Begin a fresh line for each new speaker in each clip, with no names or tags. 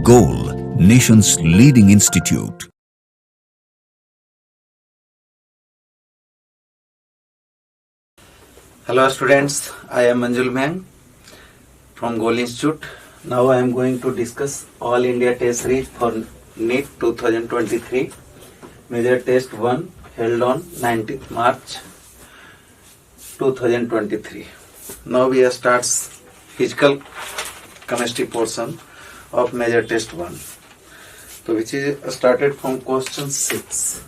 Goal, nation's leading institute.
Hello students, I am Manjul Meng from Goal Institute. Now I am going to discuss All India Test Series for NEET 2023. Major Test 1 held on 19th March 2023. Now we start physical chemistry portion of Major Test 1. So which is started from question 6.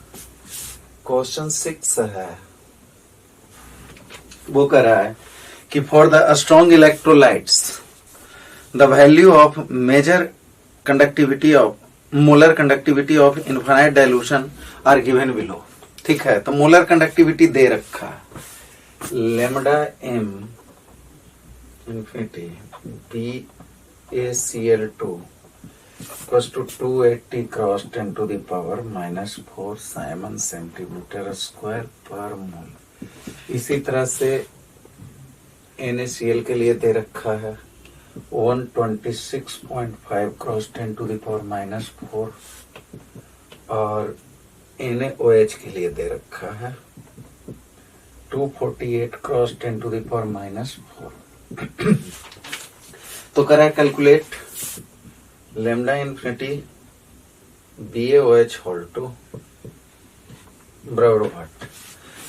Question 6 है वो कह रहा है कि for the strong electrolytes the value of major conductivity of molar conductivity of infinite dilution are given below. ठीक है, तो molar conductivity दे रखा है lambda M infinity BaCl2 equals to 280 cross 10 to the power minus 4 Simon centimeter square per mole. इसी तरह से NaCl के लिए दे रखा है 126.5 cross 10 to the power minus 4 और NaOH के लिए दे रखा है 248 cross 10 to the power minus 4. तो करा calculate lambda infinity BaOH whole 2 बराबर व्हाट.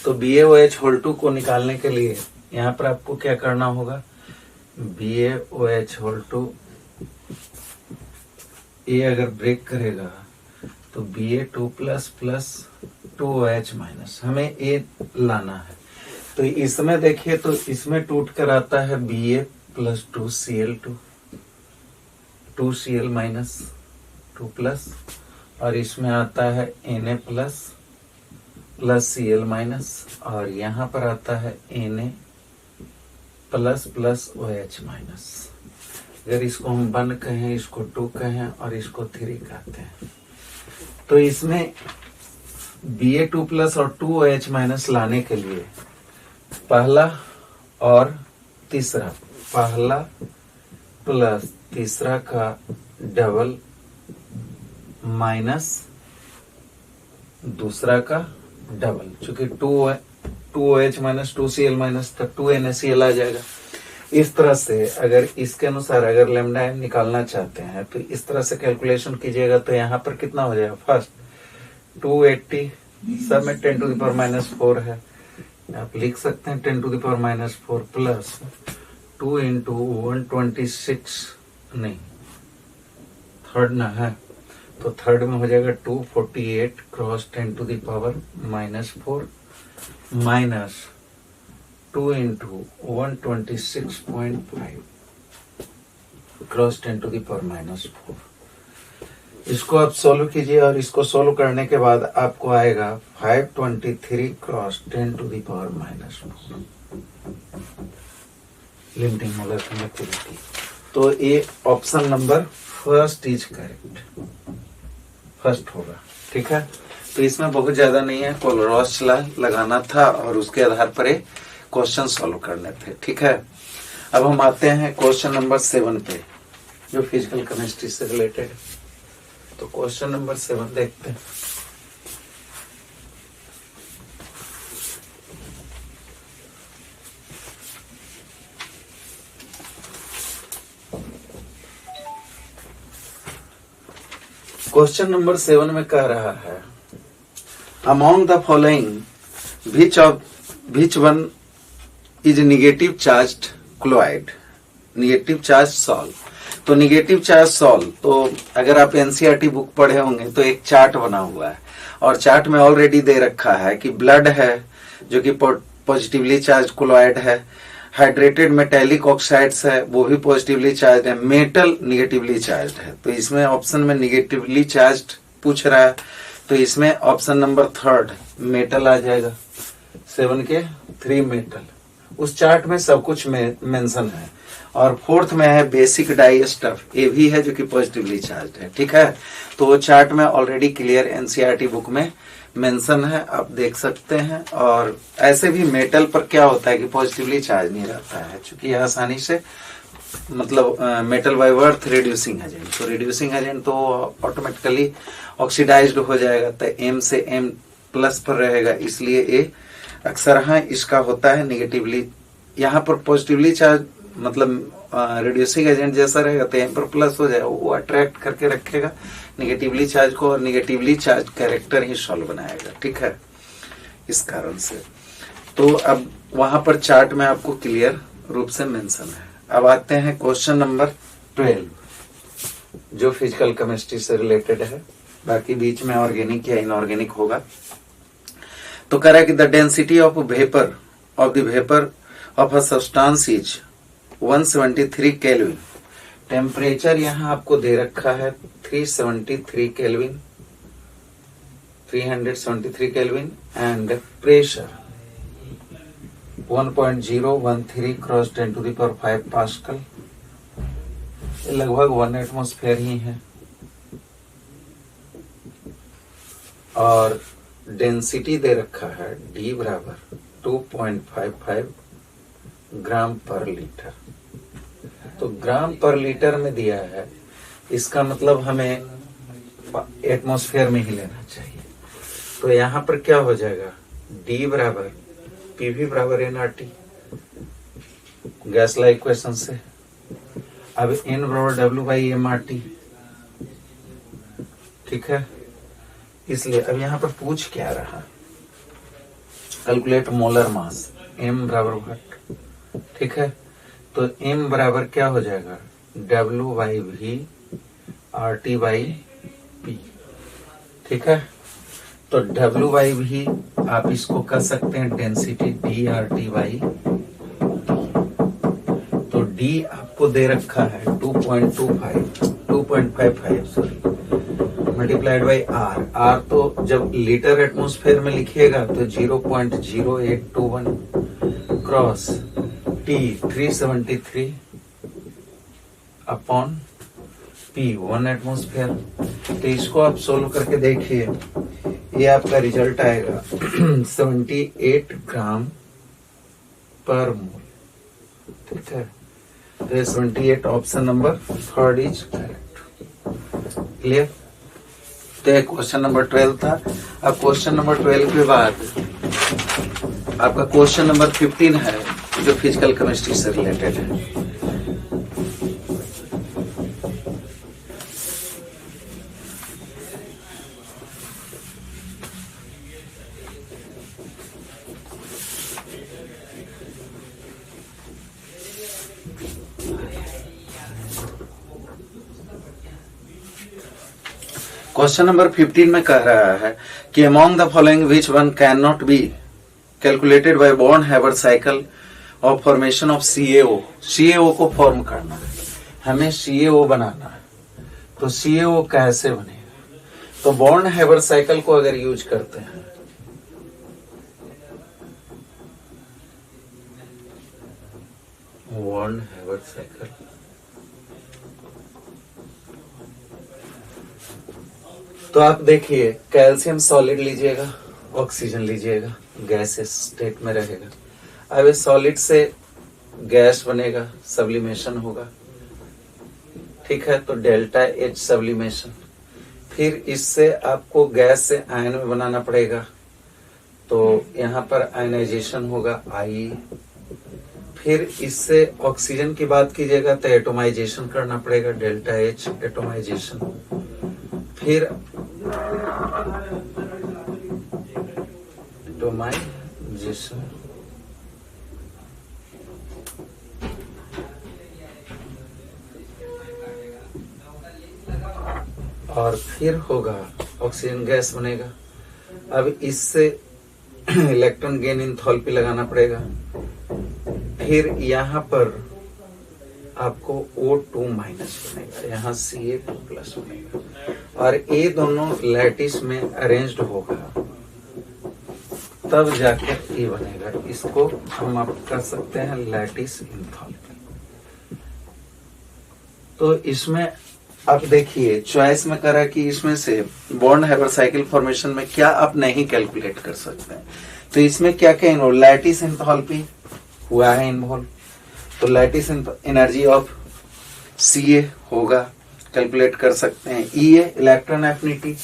तो BaOH होल 2 को निकालने के लिए यहाँ पर आपको क्या करना होगा, BaOH होल 2 ए अगर ब्रेक करेगा तो Ba2 plus plus 2OH minus हमें ए लाना है. तो इसमें देखिए तो इसमें टूट कर आता है Ba plus 2Cl2 2Cl minus 2 plus और इसमें आता है Na plus plus Cl minus और यहाँ पर आता है Na plus plus OH minus. अगर इसको हम 1 कहें, इसको 2 कहें और इसको 3 कहते हैं तो इसमें Ba2 प्लस और 2OH माइनस लाने के लिए पहला और तीसरा, पहला प्लस तीसरा का डबल माइनस दूसरा का डबल, चूंकि 2OH माइनस 2Cl माइनस तो 2NaCl आ जाएगा. इस तरह से अगर इसके अनुसार अगर लेमडा एम निकालना चाहते हैं तो इस तरह से कैलकुलेशन कीजिएगा. तो यहाँ पर कितना हो जाएगा, फर्स्ट 280 सब में 10 टू द पावर माइनस 4 है, आप लिख सकते हैं 10 to the power minus 4 plus 2 into 126 नहीं थर्ड ना है तो थर्ड में हो जाएगा 248 cross 10 to the power minus 4 minus 2 into 126.5 cross 10 to the power minus 4. इसको आप सोल्व कीजिए और इसको सोल्व करने के बाद आपको आएगा 523 cross 10 to the power minus 4 limiting molar conductivity. तो ये option number first is correct, first होगा. ठीक है, तो इसमें बहुत ज्यादा नहीं है, कोलरॉस लगाना था और उसके आधार पर क्वेश्चन सॉल्व करने थे. ठीक है, अब हम आते हैं क्वेश्चन नंबर 7 पे जो फिजिकल केमिस्ट्री से रिलेटेड. तो क्वेश्चन नंबर 7 देखते हैं. क्वेश्चन नंबर 7 में कह रहा है among the following which one is negative charged chloride, negative charge solve. तो निगेटिव चार्ज सॉल्व, तो अगर आप एनसीईआरटी बुक पढ़े होंगे तो एक चार्ट बना हुआ है और चार्ट में ऑलरेडी दे रखा है कि ब्लड है जो कि पॉजिटिवली चार्ज क्लोराइड है, हाइड्रेटेड मेटेलिक ऑक्साइड्स है वो भी पॉजिटिवली चार्ज है, मेटल निगेटिवली चार्ज है. तो इसमें ऑप्शन में निगेटिवली चार्ज पूछ रहा है तो इसमें ऑप्शन नंबर 3 मेटल आ जाएगा. 7 के 3 मेटल. उस चार्ट में सब कुछ मेंशन है. और 4th में है बेसिक डाई स्टफ, ये भी है जो कि पॉजिटिवली चार्ज है. ठीक है, तो वो चार्ट में ऑलरेडी क्लियर एनसीईआरटी बुक में मेंशन है, आप देख सकते हैं. और ऐसे भी मेटल पर क्या होता है कि पॉजिटिवली चार्ज नहीं रहता है, चूंकि यह आसानी से मतलब metal by worth reducing agent, तो रिड्यूसिंग एजेंट तो ऑटोमेटिकली ऑक्सीडाइज्ड हो जाएगा, तो M से M प्लस पर रहेगा, इसलिए ए अक्सर हाँ इसका होता है निगेटिवली। यहाँ पर पॉजिटिवली चार्ज मतलब रिड्यूसिंग एजेंट जैसा रहेगा तो M पर प्लस हो जाएगा, वो अट्रैक्ट करके रखेगा निगेटिवली चार्ज को, और निगेटिवली चार्ज कैरेक्टर ही सॉल्व बनाएगा, ठीक है, इस कारण से। तो अब वहां पर चार्ट में आपको क्लियर रूप से मेंशन है। अब आते हैं क्वेश्चन नंबर 12 जो फिजिकल केमिस्ट्री से रिलेटेड है, बाकी बीच में ऑर्गेनिक या इनऑर्गेनिक होगा। तो कह रहा है कि the density of vapour of a substance is 173 kelvin. Temperature यहाँ आपको दे रखा है 373 kelvin, 373 kelvin, and pressure 1.013 cross 10⁵ pascal, लगभग 1 एटमॉस्फेयर ही है। और डेंसिटी दे रखा है D बराबर 2.55 ग्राम पर लीटर। तो ग्राम पर लीटर में दिया है, इसका मतलब हमें एटमॉस्फेयर में ही लेना चाहिए। तो यहाँ पर क्या हो जाएगा, D बराबर PV बराबर nRT गैस ला इक्वेशन से। अब N बराबर W/mRT, ठीक है। इसलिए अब यहाँ पर पूछ क्या रहा, कैलकुलेट मोलर मास, M बराबर व्हाट, ठीक है। तो M बराबर क्या हो जाएगा, W/V RT/P, ठीक है। तो W/V आप इसको कर सकते हैं डेंसिटी DRT/P। तो D आपको दे रखा है 2.55 सॉरी, मल्टीप्लाइड बाई R तो जब लीटर एटमॉस्फेयर में लिखिएगा तो 0.0821 cross T 373 upon P 1 atmosphere. तो इसको आप सोल्व करके देखिए, ये आपका रिजल्ट आएगा 78 ग्राम पर मोल, ठीक है। तो 78 option number 3 is correct, clear. तो क्वेश्चन नंबर 12 था। अब क्वेश्चन नंबर 12 के बाद आपका क्वेश्चन नंबर 15 है जो फिजिकल केमिस्ट्री से रिलेटेड है। क्वेश्चन नंबर 15 में कह रहा है कि among the following which one can not be calculated by Born Haber cycle of formation of CaO। CaO को फॉर्म करना है, हमें CaO बनाना है। तो CaO कैसे बनेगा, तो बॉर्न-हाइवर्ट साइकिल को अगर यूज करते हैं, बॉर्न-हाइवर्ट साइकिल, तो आप देखिए कैल्शियम सॉलिड लीजिएगा, ऑक्सीजन लीजिएगा, गैस स्टेट में रहेगा। अब इस सॉलिड से गैस बनेगा, सब्लिमेशन होगा, ठीक है। तो डेल्टा H सब्लिमेशन, फिर इससे आपको गैस से आयन में बनाना पड़ेगा, तो यहाँ पर आयनाइजेशन होगा I। फिर इससे ऑक्सीजन की बात कीजिएगा तो एटोमाइजेशन करना पड़ेगा, डेल्टा H एटोमाइजेशन। फिर एटोमाइजेशन, और फिर होगा ऑक्सीजन गैस बनेगा। अब इससे इलेक्ट्रॉन गेन इंथैल्पी लगाना पड़ेगा। फिर यहाँ पर आपको O2 माइनस बनेगा, यहाँ Ca2 प्लस बनेगा, और ये दोनों लैटिस में अरेंज्ड होगा, तब जाकर ये बनेगा। इसको हम आप कर सकते हैं लैटिस इंथैल्पी। तो इसमें आप देखिए चॉइस में करा कि इसमें से बॉर्न-हाइवर्ट साइकिल फॉर्मेशन में क्या आप नहीं कैलकुलेट कर सकते हैं। तो इसमें क्या क्या इन्वॉल्व, लैटिस इंथैल्पी हुआ है इन्वॉल्व। तो लैटिस एनर्जी ऑफ Ca होगा, कैलकुलेट कर सकते हैं। Ea इलेक्ट्रॉन एफिनिटी,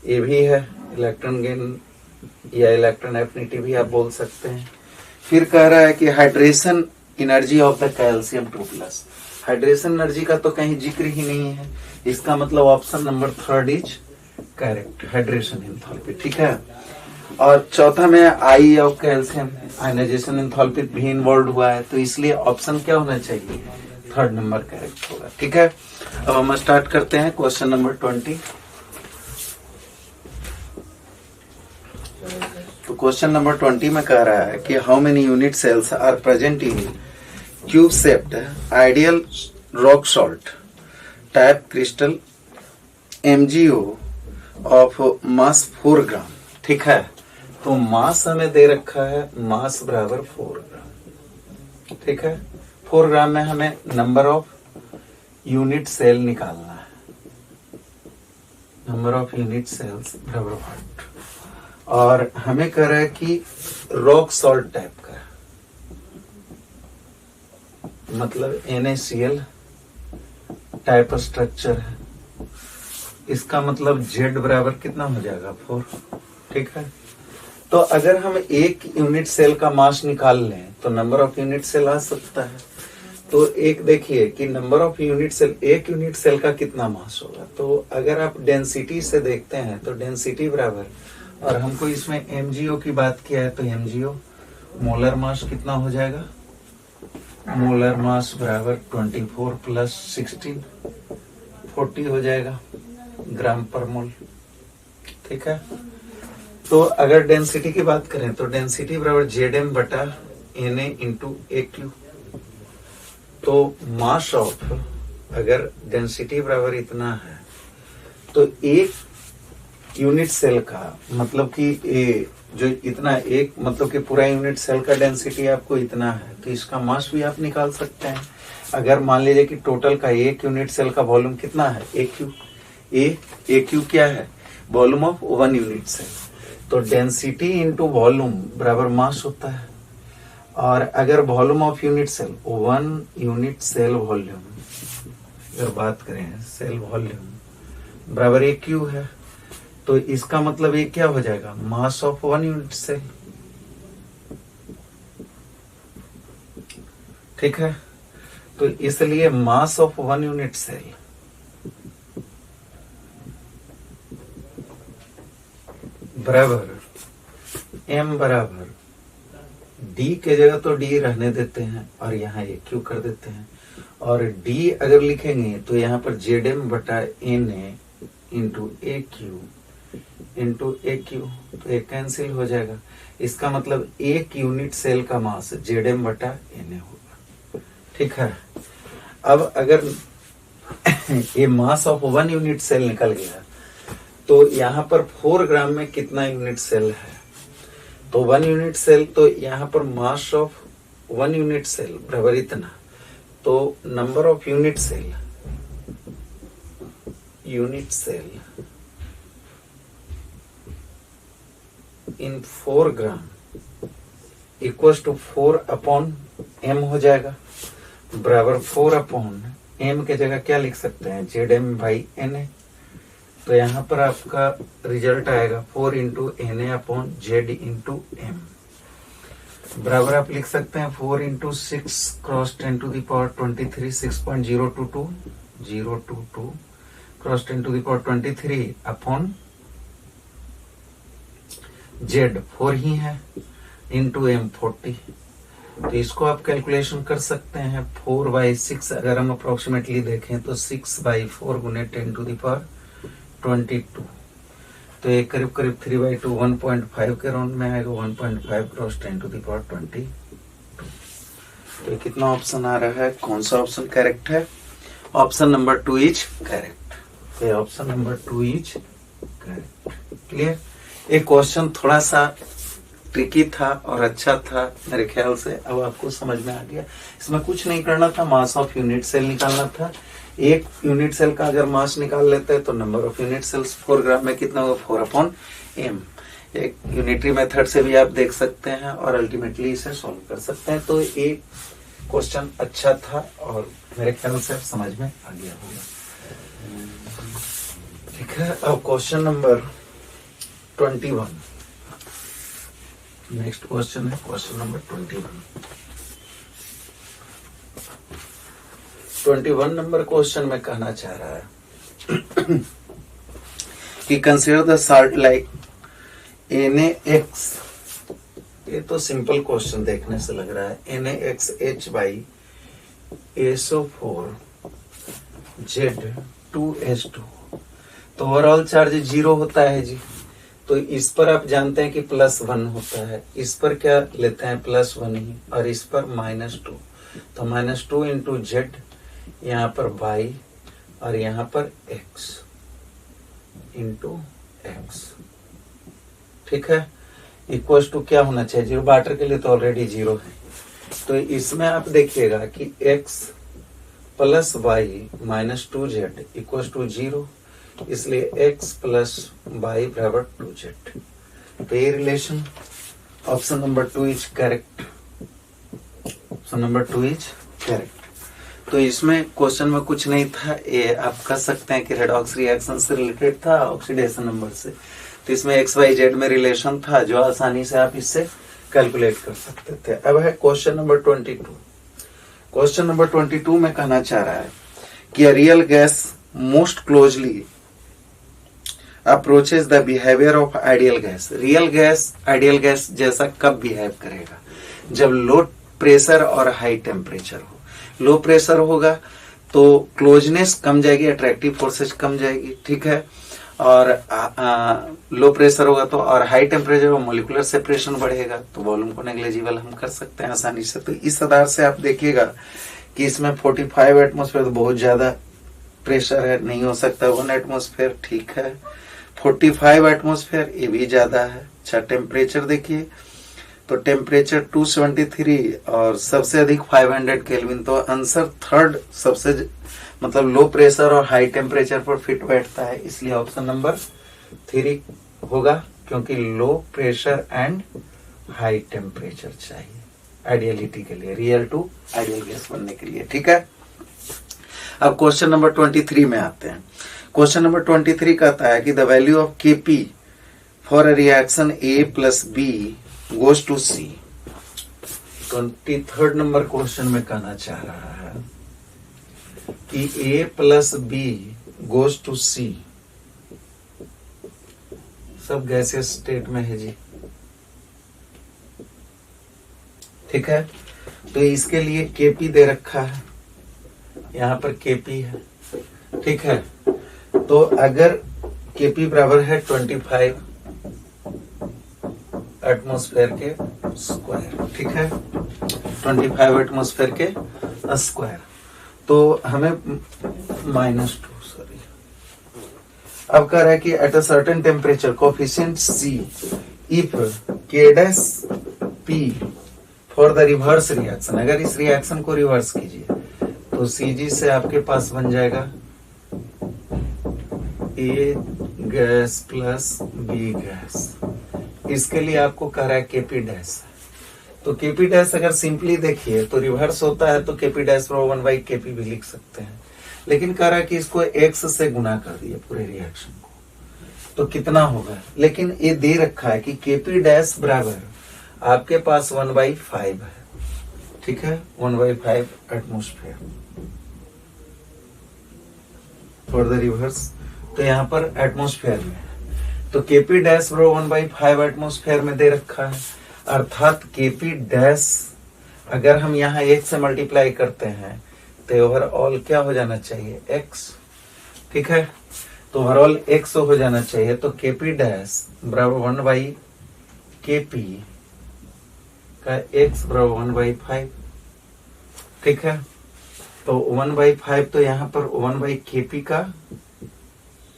ये भी है इलेक्ट्रॉन गेन या इलेक्ट्रॉन एफिनिटी भी आप बोल सकते हैं। फिर कह रहा है कि hydration energy of the calcium 2+। Hydration energy का तो कहीं जिक्र ही नहीं है, इसका मतलब option number 3 is correct, hydration enthalpy. ठीक है। और चौथा में आई ऑफ कैल्शियम, आयनाइजेशन एंथैल्पी भी इन्वॉल्व हुआ है, तो इसलिए ऑप्शन क्या होना चाहिए, 3rd नंबर करेक्ट होगा। ठीक है। अब हम स्टार्ट करते हैं क्वेश्चन नंबर 20। तो क्वेश्चन नंबर 20 में कह रहा है कि how many unit cells are present in cube shaped ideal rock salt type crystal MgO of mass 4 gram. ठीक है। तो मास हमें दे रखा है, मास बराबर 4 ग्राम। ठीक है। 4 ग्राम में हमें नंबर ऑफ यूनिट सेल निकालना है, नंबर ऑफ यूनिट सेल्स बराबर 1। और हमें कह रहा है कि रॉक सॉल्ट टाइप का, मतलब NaCl टाइप स्ट्रक्चर है, इसका मतलब Z बराबर कितना हो जाएगा 4। ठीक है। तो अगर हम एक यूनिट सेल का मास निकाल लें तो नंबर ऑफ यूनिट सेल आ सकता है। तो एक देखिए कि नंबर ऑफ यूनिट सेल, एक यूनिट सेल का कितना मास होगा। तो अगर आप डेंसिटी से देखते हैं तो डेंसिटी बराबर, और हमको इसमें MgO की बात किया है, तो MgO मोलर मास कितना हो जाएगा, मोलर मास बराबर 24 + 16 40 हो जाएगा ग्राम पर मोल। ठीक है। तो अगर डेंसिटी की बात करें तो डेंसिटी बराबर Zm बटा Na इंटू AQ। तो मास ऑफ, अगर डेंसिटी बराबर इतना है तो एक यूनिट सेल का मतलब कि जो इतना एक मतलब कि पूरा यूनिट सेल का डेंसिटी आपको इतना है, तो इसका मास भी आप निकाल सकते हैं। अगर मान लीजिए कि टोटल का एक यूनिट सेल का वॉल्यूम कितना है, AQ। AQ क्या है, वॉल्यूम ऑफ 1 यूनिट सेल। तो डेंसिटी इंटू वॉल्यूम बराबर मास होता है। और अगर volume of unit cell, 1 unit cell volume, अगर बात करें सेल वॉल्यूम बराबर AQ है, तो इसका मतलब ये क्या हो जाएगा, मास ऑफ 1 यूनिट सेल। ठीक है। तो इसलिए मास ऑफ 1 यूनिट सेल बराबर M बराबर D के जगह तो D रहने देते हैं और यहाँ AQ कर देते हैं, और D अगर लिखेंगे तो यहाँ पर Zm बटा Na इंटू AQ, तो ये कैंसिल हो जाएगा। इसका मतलब एक यूनिट सेल का मास Zm बटा Na होगा। ठीक है। अब अगर ये मास ऑफ 1 यूनिट सेल निकल गया तो यहाँ पर 4 ग्राम में कितना यूनिट सेल है, तो 1 यूनिट सेल, तो यहाँ पर मास ऑफ 1 यूनिट सेल बराबर इतना। तो number of unit cell in 4 gram equal to 4/m हो जाएगा, बराबर 4/m के जगह क्या लिख सकते हैं, Zm/Na। तो यहाँ पर आपका रिजल्ट आएगा 4 × Na/Z/m, बराबर आप लिख सकते हैं 4 × 6 × 10⁻23 6.022 × 10⁻23 Z 4 ही है इंटू M 40। तो इसको आप कैलकुलेशन कर सकते हैं। 4/6 अगर हम अप्रोक्सीमेटली देखें तो 6/4 × 10⁻22, तो ये करीब करीब 3/2 1.5 के राउंड में आएगा, 1.5 × 10⁻22। तो ये कितना ऑप्शन आ रहा है, कौन सा ऑप्शन करेक्ट है, ऑप्शन नंबर 2 इज करेक्ट। तो option number 2 is correct. Clear. एक क्वेश्चन थोड़ा सा ट्रिकी था और अच्छा था मेरे ख्याल से, अब आपको समझ में आ गया। इसमें कुछ नहीं करना था, मास ऑफ यूनिट सेल निकालना था। एक यूनिट सेल का अगर मास निकाल लेते हैं तो नंबर ऑफ यूनिट सेल्स 4 ग्राम में कितना होगा, 4/m। एक यूनिटरी मेथड से भी आप देख सकते हैं और अल्टीमेटली इसे सॉल्व कर सकते हैं। तो एक क्वेश्चन अच्छा था और मेरे ख्याल से समझ में आ गया होगा। ठीक है, अब क्वेश्चन नंबर 21। नेक्स्ट क्वेश्चन है क्वेश्चन नंबर 21 नंबर क्वेश्चन में कहना चाह रहा है कि consider the salt like NaX। ये तो सिंपल क्वेश्चन देखने से लग रहा है। NaXH by SO4 Z2H2। तो ओवरऑल चार्ज 0 होता है जी। तो इस पर आप जानते हैं कि +1 होता है, इस पर क्या लेते हैं +1 ही, और इस पर -2। तो -2 इंटू Z, यहाँ पर y और यहाँ पर x इंटू x। ठीक है, इक्वल टू क्या होना चाहिए 0। वाटर के लिए तो ऑलरेडी 0 है। तो इसमें आप देखिएगा कि x plus y -2z equal to 0, इसलिए x प्लस y बराबर 2z। तो ये relation option number 2 is correct. Option number 2 is correct. तो इसमें क्वेश्चन में कुछ नहीं था, ये आप कह सकते हैं कि रेडॉक्स रिएक्शन से रिलेटेड था, ऑक्सीडेशन नंबर से। तो इसमें एक्स वाई जेड में रिलेशन था जो आसानी से आप इससे कैलकुलेट कर सकते थे। अब है क्वेश्चन नंबर 22। क्वेश्चन नंबर 22 में कहना चाह रहा है कि real gas most closely approaches the behaviour of ideal gas. Real gas ideal gas जैसा कब बिहेव करेगा? जब लो प्रेशर और हाई टेम्परेचर हो। लो प्रेशर होगा तो क्लोजनेस कम जाएगी, अट्रैक्टिव फोर्सेस कम जाएगी। ठीक है, और लो प्रेशर होगा तो, और हाई टेम्परेचर में मोलिकुलर सेपरेशन बढ़ेगा, तो वॉल्यूम को नेग्लिजिबल हम कर सकते हैं आसानी से। तो इस आधार से आप देखिएगा कि इसमें 45 एटमॉस्फेयर तो बहुत ज्यादा प्रेशर है, नहीं हो सकता 1 एटमॉस्फेयर। ठीक है, 45 एटमॉस्फेयर ये भी ज्यादा है। अच्छा, टेम्परेचर देखिए तो टेम्परेचर 273 और सबसे अधिक 500 केल्विन। तो आंसर थर्ड सबसे मतलब लो प्रेशर और हाई टेम्परेचर पर फिट बैठता है, इसलिए ऑप्शन नंबर 3 होगा, क्योंकि low pressure and high temperature चाहिए आइडियलिटी के लिए, रियल टू आइडियल गैस बनने के लिए। ठीक है, अब क्वेश्चन नंबर 23 में आते हैं। क्वेश्चन नंबर 23 कहता है कि the value of Kp for a reaction A plus B goes to C। 23rd नंबर क्वेश्चन में कहना चाह रहा है कि A plus B goes to C। सब गैसियस स्टेट में है जी। ठीक है, तो इसके लिए Kp दे रखा है, यहाँ पर Kp है। ठीक है, तो अगर Kp बराबर है 25 एटमॉस्फेयर के स्क्वायर। ठीक है, 25 एटमॉस्फेयर के स्क्वायर, तो हमें -2 सॉरी। अब कह रहा है कि at a certain temperature coefficient C if K' P for the reverse reaction. अगर इस रिएक्शन को रिवर्स कीजिए तो Cg से आपके पास बन जाएगा A gas plus B gas. इसके लिए आपको कह रहा है Kp डैश। तो Kp डैश अगर सिंपली देखिए तो रिवर्स होता है, तो Kp डैश 1/Kp भी लिख सकते हैं, लेकिन कह रहा है कि इसको x से गुना कर दिए पूरे रिएक्शन को, तो कितना होगा? लेकिन ये दे रखा है कि Kp डैश बराबर आपके पास 1/5 है। ठीक है, 1/5 एटमॉस्फेयर फॉर द रिवर्स। तो यहाँ पर एटमॉस्फेयर में तो Kp डैश 1/5 एटमॉस्फेयर में दे रखा है, अर्थात Kp डैश अगर हम यहाँ 1 से मल्टीप्लाई करते हैं तो ओवरऑल क्या हो जाना चाहिए? x। ठीक है, तो ओवरऑल x हो जाना चाहिए। तो Kp डैश बराबर 1/Kp का x बराबर 1/5। ठीक है, तो 1/5 तो यहाँ पर 1/Kp का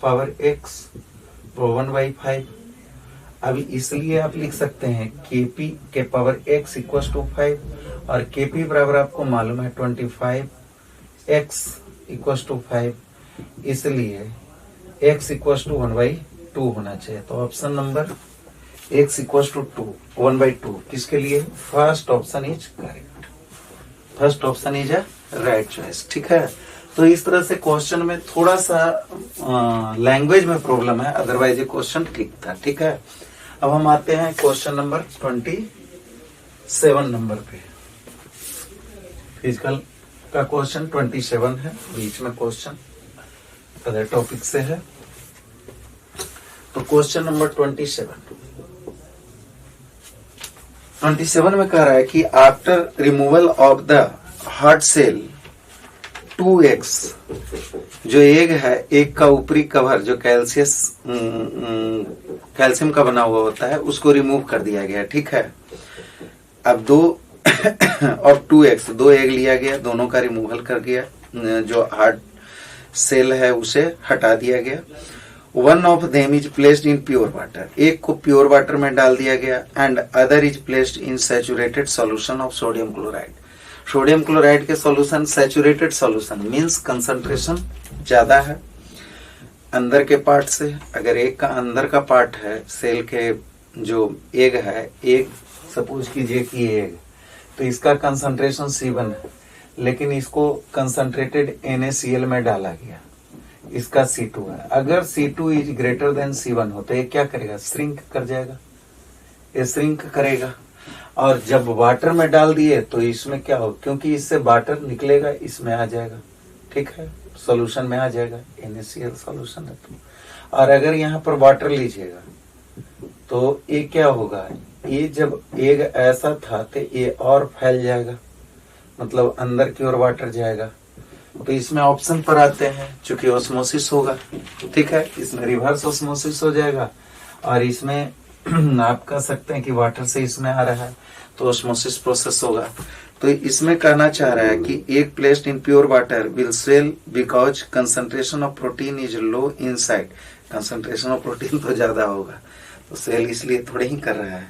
पावर x 1/5। अब इसलिए आप लिख सकते हैं Kp के पावर x इक्वल टू 5, और Kp बराबर आपको मालूम है 25 x इक्वल टू 5, इसलिए x इक्वल टू 1/2 होना चाहिए। तो option number x equal to 1/2 किसके लिए? First option is correct. First option is right choice. ठीक है, तो इस तरह से क्वेश्चन में थोड़ा सा लैंग्वेज में प्रॉब्लम है, अदरवाइज ये क्वेश्चन ठीक था। ठीक है, अब हम आते हैं क्वेश्चन नंबर 27 नंबर पे। फिजिकल का क्वेश्चन 27 है, बीच में क्वेश्चन अदर टॉपिक से है। तो क्वेश्चन नंबर 27 में कह रहा है कि after removal of the hard cell 2x, जो एग है, एग का ऊपरी कवर जो कैल्शियम का बना हुआ होता है, उसको रिमूव कर दिया गया। ठीक है, अब 2 और 2x, 2 एग लिया गया, दोनों का रिमूवल कर दिया, जो हार्ड सेल है उसे हटा दिया गया। One of them is placed in pure water, एक को प्योर वाटर में डाल दिया गया, and other is placed in saturated solution of sodium chloride. Sodium chloride के solution saturated solution means concentration ज्यादा है अंदर के पार्ट से। अगर एक का अंदर का पार्ट है सेल के, जो एग है, एग सपोज कीजिए कि एग, तो इसका कंसंट्रेशन C1 है, लेकिन इसको कंसंट्रेटेड NaCl में डाला गया, इसका C2 है। अगर C2 is greater than C1 हो तो ये क्या करेगा, श्रिंक कर जाएगा, ये श्रिंक करेगा। और जब वाटर में डाल दिए तो इसमें क्या हो, क्योंकि इससे वाटर निकलेगा, इसमें आ जाएगा। ठीक है, सॉल्यूशन में आ जाएगा, NaCl सॉल्यूशन है तो। और अगर यहाँ पर वाटर लीजिएगा तो ये क्या होगा, ये जब एग ऐसा था तो ये और फैल जाएगा, मतलब अंदर की ओर वाटर जाएगा। तो इसमें ऑप्शन पर आते हैं, चूंकि ऑस्मोसिस होगा। ठीक है, इसमें रिवर्स ऑस्मोसिस हो जाएगा, और इसमें आप कह सकते हैं कि वाटर से इसमें आ रहा है तो ऑस्मोसिस प्रोसेस होगा। तो इसमें कहना चाह रहा है कि एक placed in pure water will swell because concentration of protein is low inside. Concentration of protein तो ज्यादा होगा, तो सेल इसलिए थोड़े ही कर रहा है।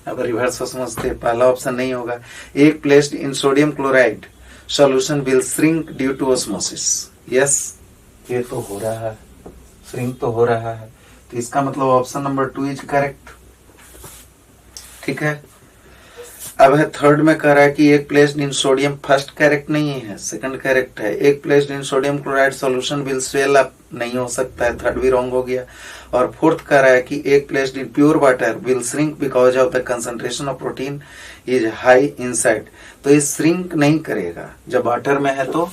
अब रिवर्स ऑस्मोसिस पहला ऑप्शन नहीं होगा। Egg placed in sodium chloride solution will shrink due to osmosis. Yes, ये तो हो रहा है, श्रिंक तो हो रहा है, तो इसका मतलब ऑप्शन नंबर 2 इज करेक्ट। ठीक है, अब है थर्ड में कह रहा है कि एक placed in sodium, first correct नहीं है, सेकंड करेक्ट है। एक placed in sodium chloride solution will swell up, नहीं हो सकता है, थर्ड भी रॉन्ग हो गया। और फोर्थ कह रहा है कि एक placed in pure water will shrink because of the concentration of protein is high inside. तो ये श्रिंक नहीं करेगा, जब वाटर में है तो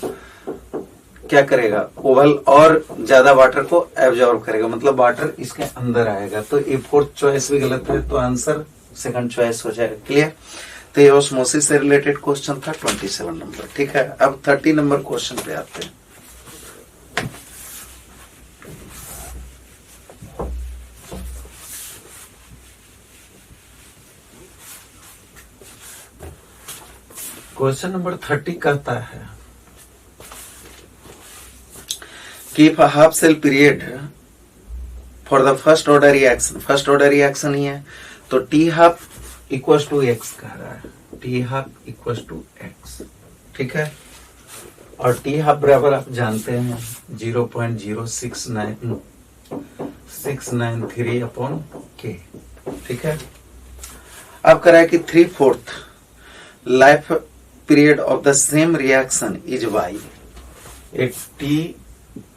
क्या करेगा, ओवल और ज्यादा वाटर को एब्जॉर्ब करेगा, मतलब वाटर इसके अंदर आएगा। तो ये फोर्थ चॉइस भी गलत है, तो आंसर सेकंड चॉइस हो जाएगा। क्लियर, तो ये ऑस्मोसिस से रिलेटेड क्वेश्चन था 27 नंबर। ठीक है, अब 30 नंबर क्वेश्चन पे आते हैं। क्वेश्चन नंबर 30 कहता है कि if half cell period for the first order reaction, first order reaction ही है, तो T half equal to X कह रहा है, T half equal to X. ठीक है, और टी हाफ बराबर आप जानते हैं 0.0693 अपॉन के। ठीक है, अब कह रहा है कि 3/4 life period of the same reaction is Y. एक टी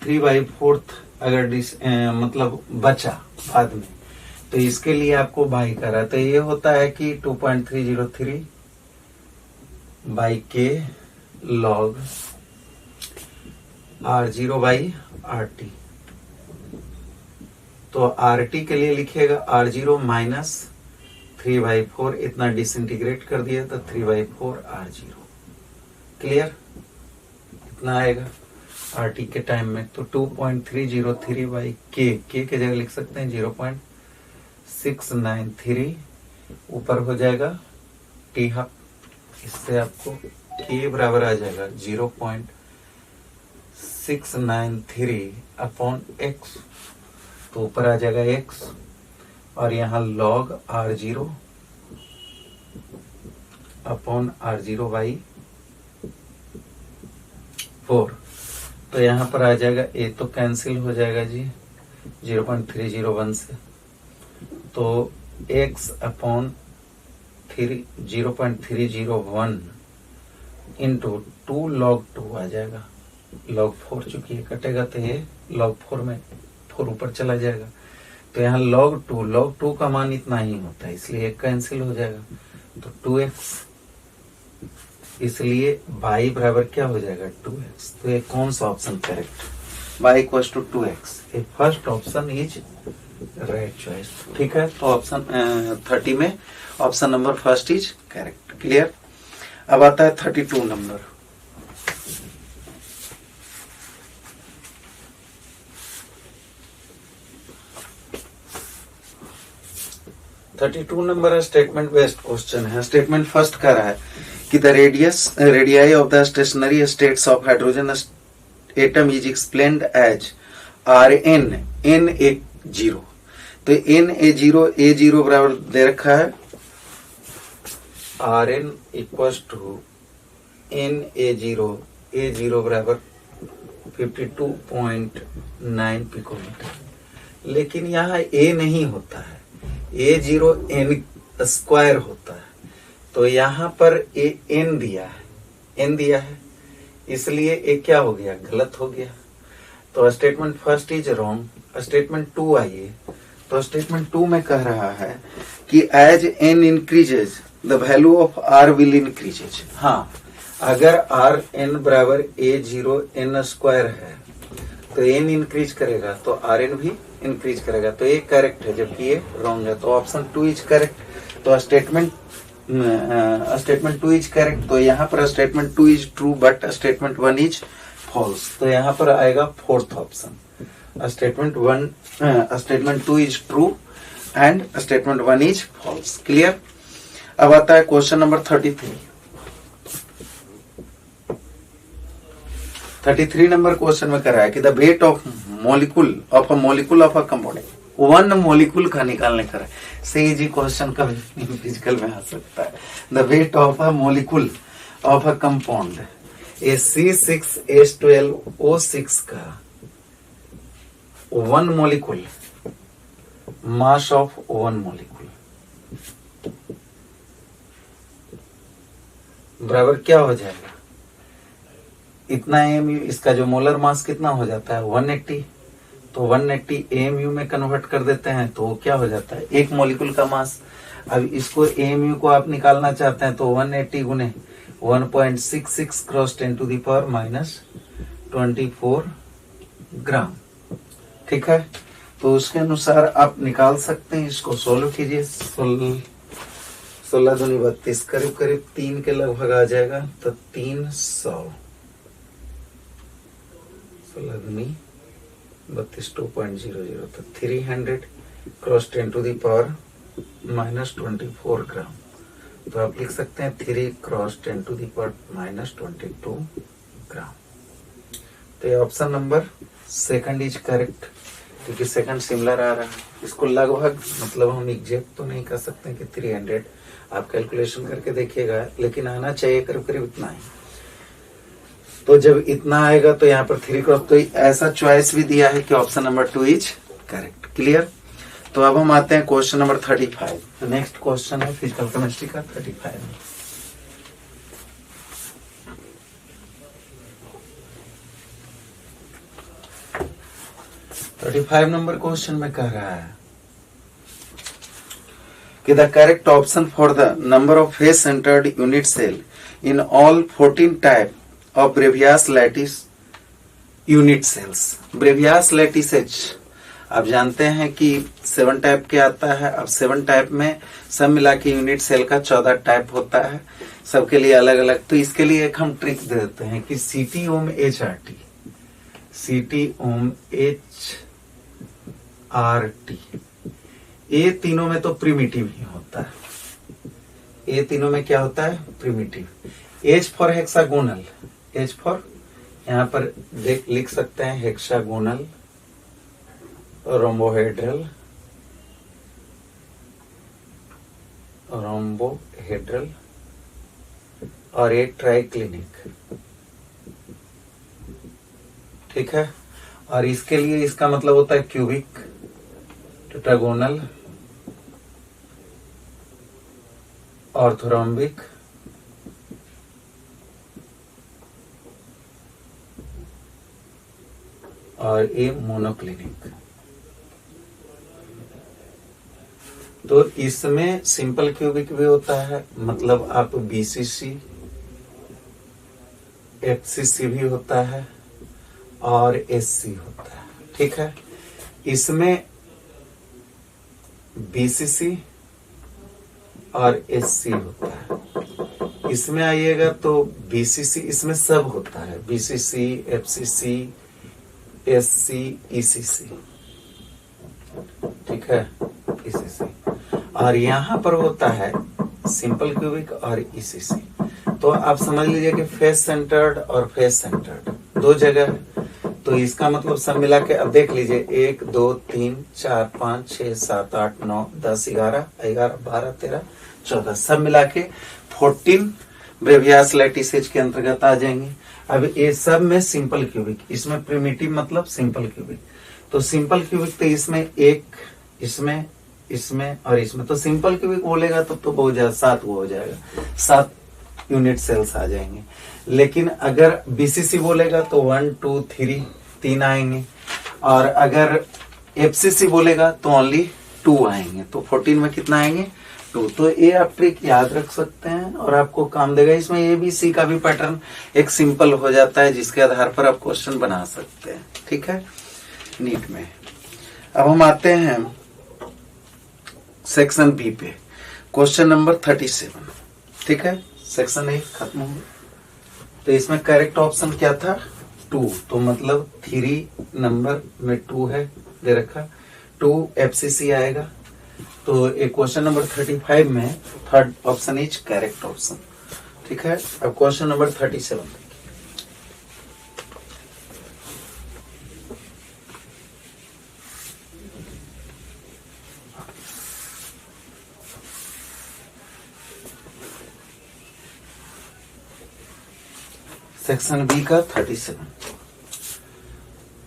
3/4 अगर मतलब बचा बाद में, तो इसके लिए आपको बाई करा, तो ये होता है कि 2.303 बाई के लॉग R0 बाई RT। तो RT के लिए लिखिएगा R0 माइनस 3/4, इतना डिसइंटीग्रेट कर दिया तो 3/4 R0। क्लियर, इतना आएगा RT के टाइम में। तो 2.303 बाई के के जगह लिख सकते हैं 0.693, ऊपर हो जाएगा टी हाफ, इससे आपको के बराबर आ जाएगा 0.693 अपॉन एक्स, तो ऊपर आ जाएगा एक्स, और यहाँ log R0 upon R0 by 4। तो यहाँ पर आ जाएगा, ए तो कैंसिल हो जाएगा जी 0.301 से, तो x अपॉन 0.301 इंटू 2 log 2 आ जाएगा। log 4 चूंकि ये कटेगा तो ये log 4 में 4 ऊपर चला जाएगा, तो यहाँ log 2 का मान इतना ही होता है, इसलिए कैंसिल हो जाएगा, तो 2x, इसलिए y बराबर क्या हो जाएगा 2x। तो ये कौन सा option correct, y equal to 2x, ये first option is right choice. ठीक है, तो ऑप्शन 30 में option number first is correct. Clear. अब आता है 32 नंबर। स्टेटमेंट बेस्ड क्वेश्चन है। स्टेटमेंट फर्स्ट कर रहा है कि the radii of the stationary states of hydrogen atom is explained as Rn तो Na0 बराबर दे रखा है Rn इक्वल टू Na0 बराबर 52.9 पिकोमीटर, लेकिन यहाँ A नहीं होता है, A0 N स्क्वायर होता है, तो यहाँ पर N दिया है, इसलिए ये क्या हो गया, गलत हो गया। तो statement first is wrong. Statement 2 आइए, तो स्टेटमेंट 2 में कह रहा है कि as N increases the value of R will increases. हाँ, अगर Rn बराबर A0 N स्क्वायर है तो N इंक्रीज करेगा तो Rn भी इंक्रीज करेगा, तो ये करेक्ट है, जबकि ये रॉन्ग है, तो ऑप्शन 2 इज करेक्ट। तो स्टेटमेंट 2 इज करेक्ट, तो यहाँ पर statement 2 is true but statement 1 is false, तो यहाँ पर आएगा fourth option. Statement 2 is true and statement 1 is false. Clear. अब आता है क्वेश्चन नंबर 33 नंबर क्वेश्चन में कर रहा है कि the weight of molecule of a compound, one molecule का निकालने का है। सही जी, क्वेश्चन कभी फिजिकल में आ सकता है। The weight of a molecule of a compound A C6H12O6 का one molecule mass of one molecule बराबर क्या हो जाएगा, इतना AMU, इसका जो मोलर मास कितना हो जाता है 180, तो 180 AMU में कन्वर्ट कर देते हैं तो क्या हो जाता है एक मॉलिक्यूल का मास। अब इसको AMU को आप निकालना चाहते हैं तो 180 गुने 1.66 क्रॉस 10 टू द पावर -24 ग्राम। ठीक है, तो उसके अनुसार आप निकाल सकते हैं, इसको सोल्व कीजिए। 16 दूनी 32, करीब करीब 3 के लगभग आ जाएगा, तो 300, 16 दूनी 32 2.00, तो 300 क्रॉस 10 टू द पावर -24 ग्राम। तो आप लिख सकते हैं 3 क्रॉस 10 टू द पावर -22 ग्राम। तो ये option number second is correct, क्योंकि सेकंड सिमिलर आ रहा है। इसको लगभग, मतलब हम एग्जैक्ट तो नहीं कर सकते कि 300, आप कैलकुलेशन करके देखिएगा, लेकिन आना चाहिए करीब करीब इतना ही। तो जब इतना आएगा तो यहाँ पर 3 क्रॉस, तो ऐसा चॉइस भी दिया है कि option number 2 is correct. Clear. तो अब हम आते हैं क्वेश्चन नंबर 35। तो नेक्स्ट क्वेश्चन है फिजिकल केमिस्ट्री का 35। 35 नंबर क्वेश्चन में कह रहा है कि the correct option for the number of face centred unit cell in all 14 type of Bravais lattice unit cells. Bravais lattices आप जानते हैं कि 7 टाइप के आता है। अब 7 टाइप में सब मिला के यूनिट सेल का 14 टाइप होता है, सबके लिए अलग अलग। तो इसके लिए एक हम ट्रिक दे देते हैं कि CT ओम HRT, CT ओम HRT, ये तीनों में तो प्रिमिटिव ही होता है। ये तीनों में क्या होता है, primitive. H for hexagonal, H for यहाँ पर लिख सकते हैं हेक्सागोनल, रोम्बोहेड्रल, और एक ट्राइक्लिनिक। ठीक है, और इसके लिए इसका मतलब होता है क्यूबिक, टेट्रागोनल, ऑर्थोरोम्बिक और ए मोनोक्लिनिक। तो इसमें सिंपल क्यूबिक भी होता है, मतलब आप बीसीसी एफसीसी भी होता है और एससी होता है, ठीक है। इसमें बीसीसी और एससी होता है। इसमें आइएगा तो बीसीसी, इसमें सब होता है, बीसीसी एफसीसी एससी ईसीसी, ठीक है, ईसीसी। और यहाँ पर होता है सिंपल क्यूबिक और ईसीसी। तो आप समझ लीजिए कि फेस सेंटर्ड और फेस सेंटर्ड दो जगह है। तो इसका मतलब सब मिला के अब देख लीजिए 1 2 3 4 5 6 7 8 9 10 11 11 12 13 14 सब मिला के 14 ब्रेवियास लैटिसेज के अंतर्गत आ जाएंगे। अब ये सब में सिंपल क्यूबिक, इसमें प्रिमिटिव मतलब सिंपल क्यूबिक। तो सिंपल क्यूबिक तो इसमें एक, इसमें इसमें और इसमें, तो सिंपल क्यूबिक बोलेगा तो बहुत ज्यादा 7 वो हो जाएगा, 7 यूनिट सेल्स आ जाएंगे। लेकिन अगर बीसीसी बोलेगा तो 1 2 3 3 आएंगे, और अगर एफसीसी बोलेगा तो ओनली 2 आएंगे। तो 14 में कितना आएंगे 2। तो ये आप ट्रिक याद रख सकते हैं और आपको काम देगा। इसमें ए बी सी का भी पैटर्न एक सिंपल हो जाता है, जिसके आधार पर आप क्वेश्चन बना सकते हैं, ठीक है, नीट में। अब हम आते हैं सेक्शन बी पे, क्वेश्चन नंबर 37, ठीक है। सेक्शन ए खत्म हो गया। तो इसमें करेक्ट ऑप्शन क्या था 2, तो मतलब 3 नंबर में 2 है दे रखा, 2 एफसीसी आएगा। तो एक क्वेश्चन नंबर 35 में third option is correct option, ठीक है। अब क्वेश्चन नंबर 37, सेक्शन बी का 37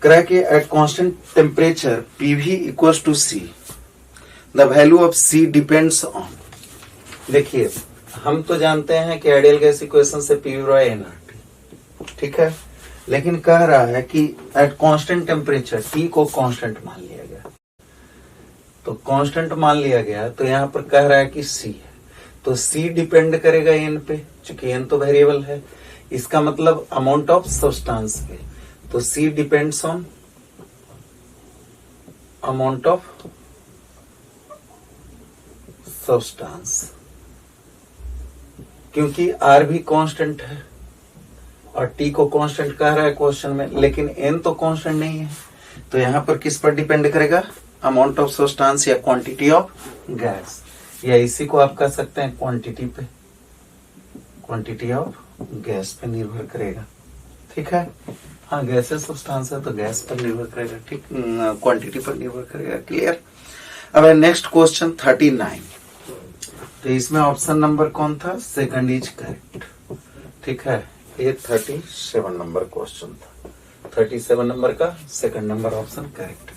करा के at constant temperature PV equals to C, the value of C depends on. देखिए हम तो जानते हैं कि आइडियल गैस इक्वेशन से पीवी बाय एनआरटी, ठीक है, लेकिन कह रहा है कि एट कांस्टेंट टेम्परेचर टी को कांस्टेंट मान लिया गया। तो कांस्टेंट मान लिया गया तो यहाँ पर कह रहा है कि सी है, तो सी डिपेंड करेगा एन पे, चूंकि एन तो वेरिएबल है। इसका मतलब अमाउंट ऑफ सब्सटेंस पे, तो सी depends on amount of substance, क्योंकि आर भी कांस्टेंट है और टी को कांस्टेंट कह रहा है क्वेश्चन में, लेकिन एन तो कांस्टेंट नहीं है। तो यहां पर किस पर डिपेंड करेगा, अमाउंट ऑफ सब्सटेंस या क्वांटिटी ऑफ गैस, या इसी को आप कह सकते हैं क्वांटिटी पे, क्वांटिटी ऑफ गैस पे निर्भर करेगा, ठीक है। हाँ गैसेस सब्सटेंस है तो गैस पर निर्भर करेगा, ठीक, क्वांटिटी पर निर्भर करेगा, क्लियर। अब नेक्स्ट क्वेश्चन 39, तो इसमें ऑप्शन नंबर कौन था, सेकंड इज करेक्ट, ठीक है। ये 37 नंबर क्वेश्चन था, 37 नंबर का second number option correct.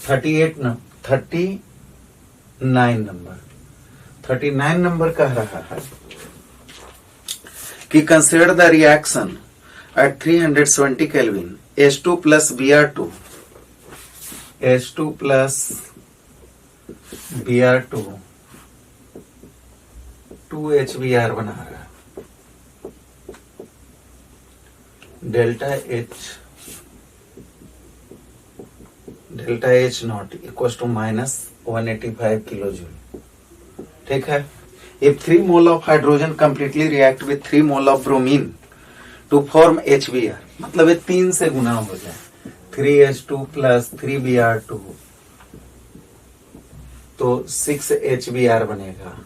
39 number कह रहा है कि consider the reaction at 370 kelvin H2 plus Br2, H2 plus Br2 2HBr बना रहा है, delta H not equal to -185 kilo joule, ठीक है। If 3 mole of hydrogen completely react with 3 mole of bromine to form HBr, मतलब ये 3 से गुना हो जाए, 3H2 plus 3Br2 तो 6HBr बनेगा।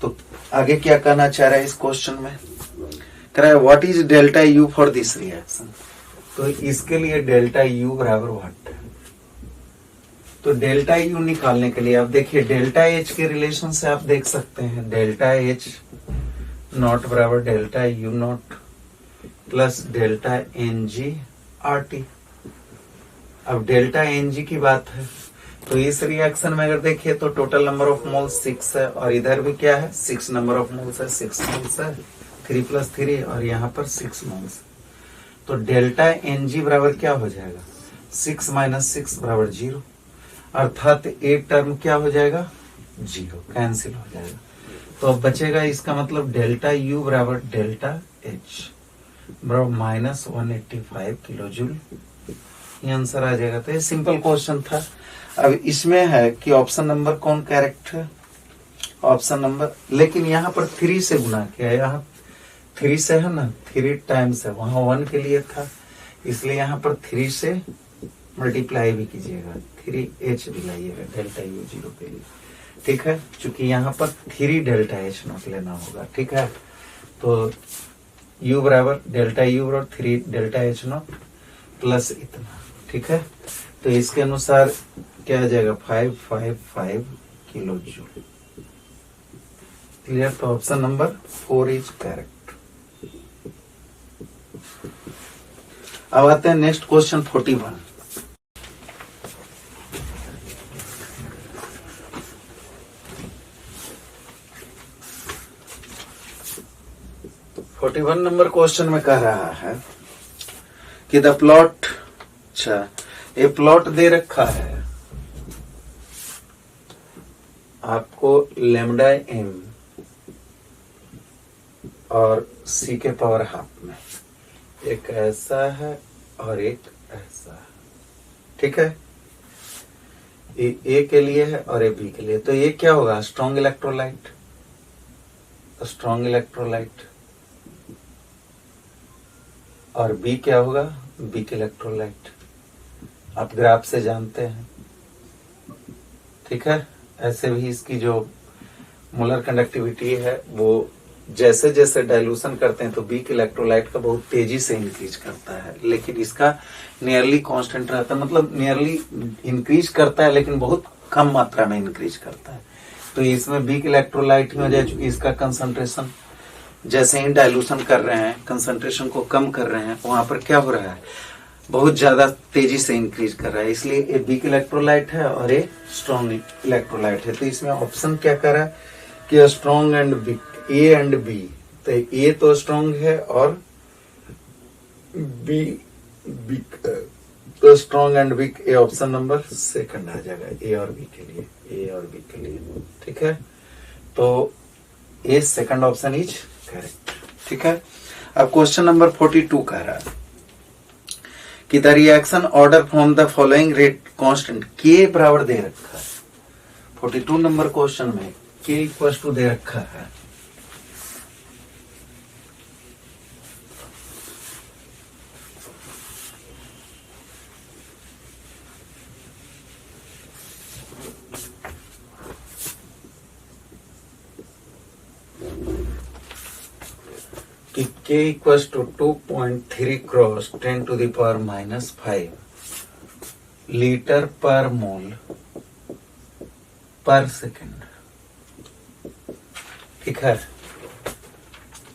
तो आगे क्या कहना चाह रहा है इस क्वेश्चन में, कह रहा है what is delta U for this reaction. तो इसके लिए डेल्टा यू बराबर व्हाट, तो डेल्टा यू निकालने के लिए आप देखिए डेल्टा एच के रिलेशन से आप देख सकते हैं, डेल्टा एच नॉट बराबर delta U not plus delta N G R T. अब डेल्टा एन जी की बात है तो इस रिएक्शन में अगर देखिए तो टोटल नंबर ऑफ मोल्स 6 है और इधर भी क्या है 6 नंबर ऑफ मोल्स है, 6 मोल्स है, 3 + 3 और यहाँ पर 6 मोल्स। तो डेल्टा एन जी बराबर क्या हो जाएगा, 6 माइनस 6 बराबर 0, अर्थात एक टर्म क्या हो जाएगा, 0, कैंसिल हो जाएगा। तो अब बचेगा इसका मतलब डेल्टा यू बराबर डेल्टा एच बराबर माइनस 185 किलो जूल, ये आंसर आ जाएगा। तो ये सिंपल क्वेश्चन था। अब इसमें है कि ऑप्शन नंबर कौन करेक्ट है, ऑप्शन नंबर, लेकिन यहाँ पर 3 से गुना किया है, यहाँ 3 से है ना, 3 टाइम्स है, वहां 1 के लिए था, इसलिए यहाँ पर 3 से मल्टीप्लाई भी कीजिएगा, 3h भी लाइएगा डेल्टा यू 0 के लिए, ठीक है, क्योंकि यहाँ पर 3 डेल्टा एच नॉट लेना होगा, ठीक है। तो u बराबर डेल्टा यू बराबर 3 डेल्टा एच नॉट प्लस इतना, ठीक है। तो इसके अनुसार क्या आ जाएगा, 555 किलो जूल, क्लियर। तो ऑप्शन नंबर 4 इज करेक्ट। अब आते हैं नेक्स्ट क्वेश्चन 41। तो 41 नंबर क्वेश्चन में कह रहा है कि द प्लॉट, अच्छा ये प्लॉट दे रखा है आपको लैम्डा एम और सी के पावर हाफ में, एक ऐसा है और एक ऐसा है, ठीक है। ये ए के लिए है और ये बी के लिए। तो ये क्या होगा, स्ट्रॉन्ग इलेक्ट्रोलाइट, स्ट्रॉन्ग इलेक्ट्रोलाइट, और बी क्या होगा, वीक इलेक्ट्रोलाइट, आप ग्राफ से जानते हैं, ठीक है। ऐसे भी इसकी जो मोलर कंडक्टिविटी है वो जैसे जैसे डाइल्यूशन करते हैं तो वीक इलेक्ट्रोलाइट का बहुत तेजी से इंक्रीज करता है, लेकिन इसका नियरली कांस्टेंट रहता है, मतलब नियरली इंक्रीज करता है लेकिन बहुत कम मात्रा में इंक्रीज करता है। तो इसमें वीक इलेक्ट्रोलाइट ही हो जाए, चूंकि इसका कंसंट्रेशन जैसे ही डाइल्यूशन कर रहे हैं, कंसंट्रेशन को कम कर रहे हैं, वहां पर क्या हो रहा है, बहुत ज्यादा तेजी से इंक्रीज कर रहा है, इसलिए ये वीक इलेक्ट्रोलाइट है और ये स्ट्रॉन्ग इलेक्ट्रोलाइट है। तो इसमें ऑप्शन क्या कर रहा है कि strong and weak, A and B. तो ए तो स्ट्रॉन्ग है और बी वीक, तो strong and weak, A option number second आ जाएगा, ए और बी के लिए, ए और बी के लिए, ठीक है। तो ए सेकंड ऑप्शन इज करेक्ट, ठीक है। अब क्वेश्चन नंबर 42 कह रहा है कि the reaction order from the following rate constant, के बराबर दे रखा है 42 नंबर क्वेश्चन में, के इक्वल टू दे रखा है कि k equals to 2.3 cross 10 to the power -5 litre per mole पर सेकंड, ठीक है।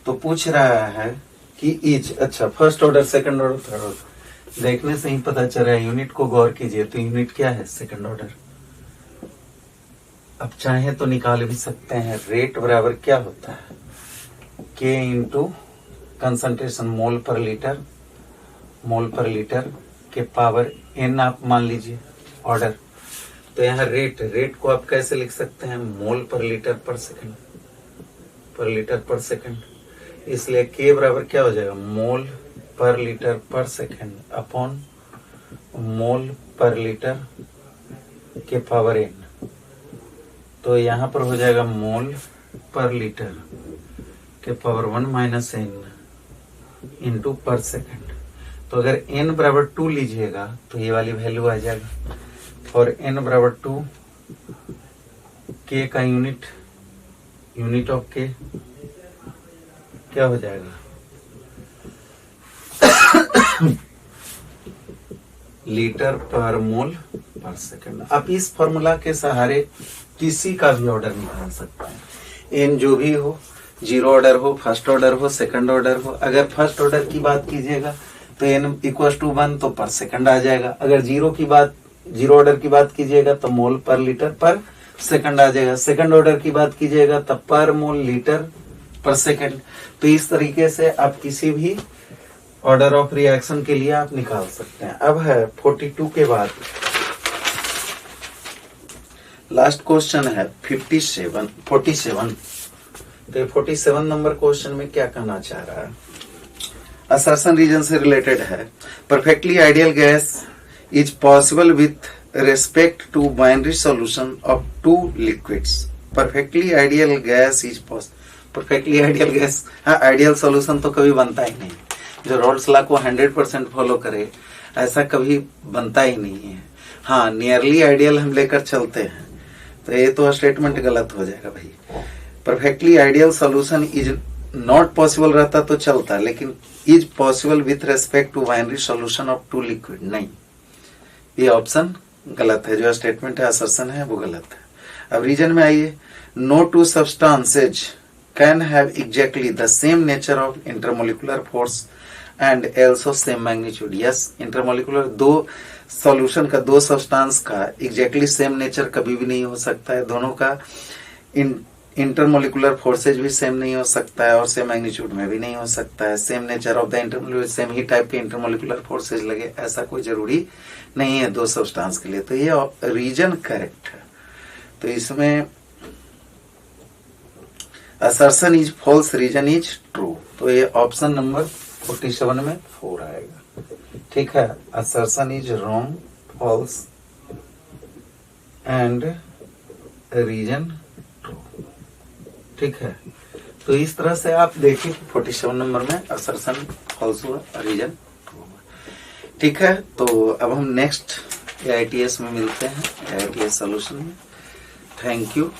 तो पूछ रहा है कि इच, अच्छा first order, second order, third order, देखने से ही पता चल रहा है, यूनिट को गौर कीजिए, तो यूनिट क्या है, सेकंड ऑर्डर। अब चाहे तो निकाल भी सकते हैं, रेट बराबर क्या होता है, k इंटू कंसंट्रेशन मोल पर लीटर के पावर n आप मान लीजिए ऑर्डर। तो यहाँ रेट को आप कैसे लिख सकते हैं, मोल पर लीटर पर सेकंड, इसलिए k बराबर क्या हो जाएगा, मोल पर लीटर अपॉन मोल पर लीटर के पावर n। तो यहाँ पर हो जाएगा मोल पर लीटर के पावर 1 - n इंटू पर सेकेंड। तो अगर n बराबर 2 लीजिएगा तो ये वाली वैल्यू आ जाएगा, और n बराबर 2, k का यूनिट ऑफ k क्या हो जाएगा लीटर पर मोल पर सेकंड। आप इस फॉर्मूला के सहारे किसी का भी ऑर्डर निकाल सकते हैं, n जो भी हो, जीरो ऑर्डर हो, फर्स्ट ऑर्डर हो, सेकंड ऑर्डर हो। अगर फर्स्ट ऑर्डर की बात कीजिएगा तो n इक्वल टू 1 तो पर सेकंड आ जाएगा, अगर जीरो ऑर्डर की बात कीजिएगा तो मोल पर लीटर पर सेकंड आ जाएगा, सेकंड ऑर्डर की बात कीजिएगा तो पर मोल लीटर पर सेकंड। तो इस तरीके से आप किसी भी ऑर्डर ऑफ रिएक्शन के लिए आप निकाल सकते हैं। अब है 42 के बाद लास्ट क्वेश्चन है 47। तो 47 नंबर क्वेश्चन में क्या कहना चाह रहा है, असर्शन रीजन से रिलेटेड है। Perfectly ideal gas is possible with respect to binary solution of two liquids. Perfectly ideal gas is perfectly ideal gas, हाँ आइडियल सॉल्यूशन तो कभी बनता ही नहीं। जो रॉल्स लॉ को 100% फॉलो करे ऐसा कभी बनता ही नहीं है। हाँ नियरली आइडियल हम लेकर चलते हैं, तो ये तो स्टेटमेंट गलत हो जाएगा भाई। Perfectly ideal solution is not possible रहता तो चलता, लेकिन is possible with respect to binary solution of two liquid, नहीं, ये ऑप्शन गलत है। जो स्टेटमेंट है असर्शन है वो गलत है। अब रीजन में आइए, no two substances can have exactly the same nature of intermolecular force and also same magnitude. Yes, intermolecular दो सॉल्यूशन का, दो सब्सटेंस का एग्जैक्टली सेम नेचर कभी भी नहीं हो सकता है। दोनों का इंटरमोलिकुलर फोर्सेज भी सेम नहीं हो सकता है और सेम मैग्नीट्यूड में भी नहीं हो सकता है। Same nature of the intermolecular, same he type के इंटरमोलिकुलर फोर्सेज लगे, ऐसा कोई जरूरी नहीं है दो सब्सटेंस के लिए। तो ये रीजन करेक्ट है। तो इसमें assertion is false, reason is true. तो ये ऑप्शन नंबर 47 में 4 आएगा। ठीक है, assertion is wrong, false and reason true. ठीक है, तो इस तरह से आप देखिए 47 नंबर में असर्शन फॉल्स हुआ, रीजन ट्रू हुआ। ठीक है, तो अब हम नेक्स्ट AITS में मिलते हैं, AITS सॉल्यूशन में। Thank you.